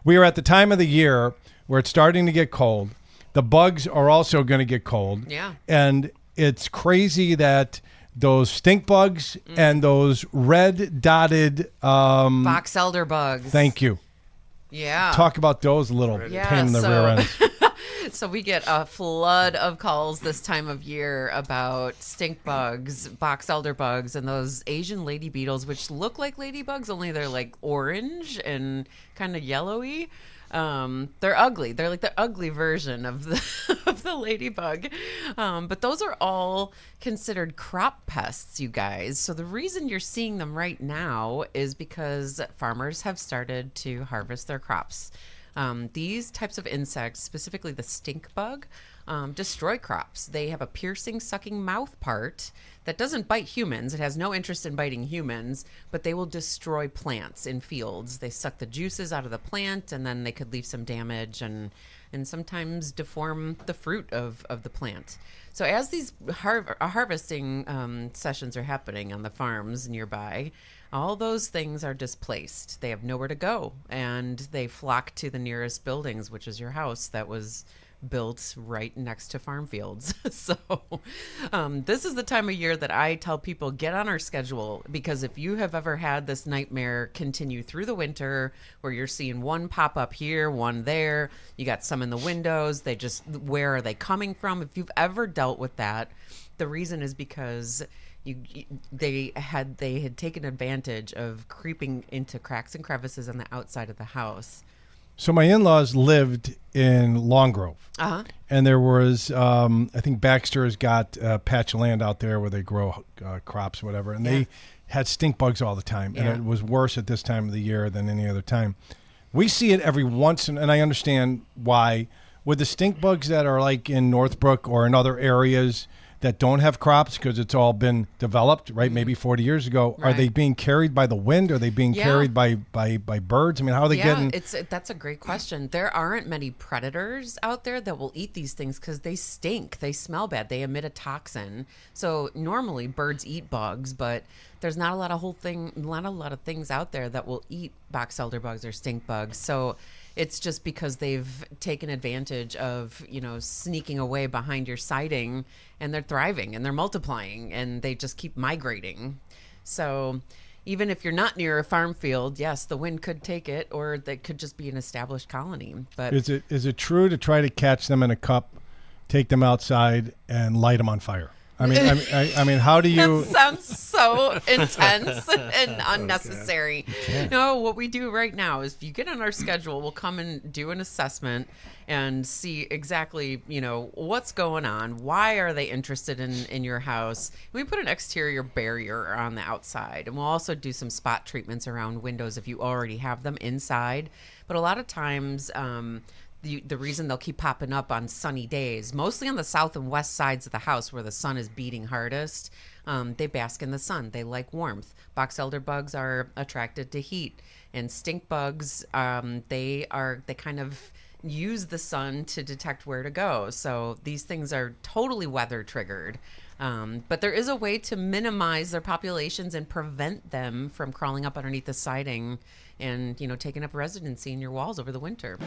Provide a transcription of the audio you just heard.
we are at the time of the year where it's starting to get cold. The bugs are also going to get cold. Yeah. And it's crazy that those stink bugs and those red dotted box elder bugs. Thank you. Yeah. Talk about those little pain in the rear ends. So we get a flood of calls this time of year about stink bugs, box elder bugs, and those Asian lady beetles, which look like ladybugs, only they're like orange and kind of yellowy. They're ugly. They're like the ugly version of the of the ladybug. But those are all considered crop pests, you guys. So the reason you're seeing them right now is because farmers have started to harvest their crops. These types of insects, specifically the stink bug, destroy crops. They have a piercing, sucking mouth part that doesn't bite humans. It has no interest in biting humans, but they will destroy plants in fields. They suck the juices out of the plant, and then they could leave some damage and sometimes deform the fruit of the plant. So as these harvesting sessions are happening on the farms nearby, all those things are displaced. They have nowhere to go, and they flock to the nearest buildings, which is your house that was built right next to farm fields. So this is the time of year that I tell people, get on our schedule, because if you have ever had this nightmare continue through the winter where you're seeing one pop up here, one there, you got some in the windows, where are they coming from? If you've ever dealt with that, the reason is because they had taken advantage of creeping into cracks and crevices on the outside of the house. So my in-laws lived in Long Grove, and there was, I think Baxter has got a patch of land out there where they grow crops, whatever, and they had stink bugs all the time, and it was worse at this time of the year than any other time. We see it every once, and I understand why. With the stink bugs that are like in Northbrook or in other areas that don't have crops because it's all been developed, right? Maybe 40 years ago. Right. Are they being carried by the wind? Are they being carried by birds? I mean, how are they getting? That's a great question. There aren't many predators out there that will eat these things because they stink. They smell bad. They emit a toxin. So normally birds eat bugs, but there's not a lot of things out there that will eat box elder bugs or stink bugs. So it's just because they've taken advantage of, sneaking away behind your siding, and they're thriving and they're multiplying and they just keep migrating. So even if you're not near a farm field, yes, the wind could take it, or they could just be an established colony. But is it true to try to catch them in a cup, take them outside, and light them on fire? I mean, how do you? That sounds so intense and unnecessary. No, what we do right now is, if you get on our schedule, we'll come and do an assessment and see exactly, what's going on. Why are they interested in your house? We put an exterior barrier on the outside, and we'll also do some spot treatments around windows if you already have them inside. But a lot of times, the reason they'll keep popping up on sunny days, mostly on the south and west sides of the house where the sun is beating hardest, they bask in the sun. They like warmth. Box elder bugs are attracted to heat, and stink bugs, they kind of use the sun to detect where to go. So these things are totally weather triggered. But there is a way to minimize their populations and prevent them from crawling up underneath the siding and, taking up residency in your walls over the winter.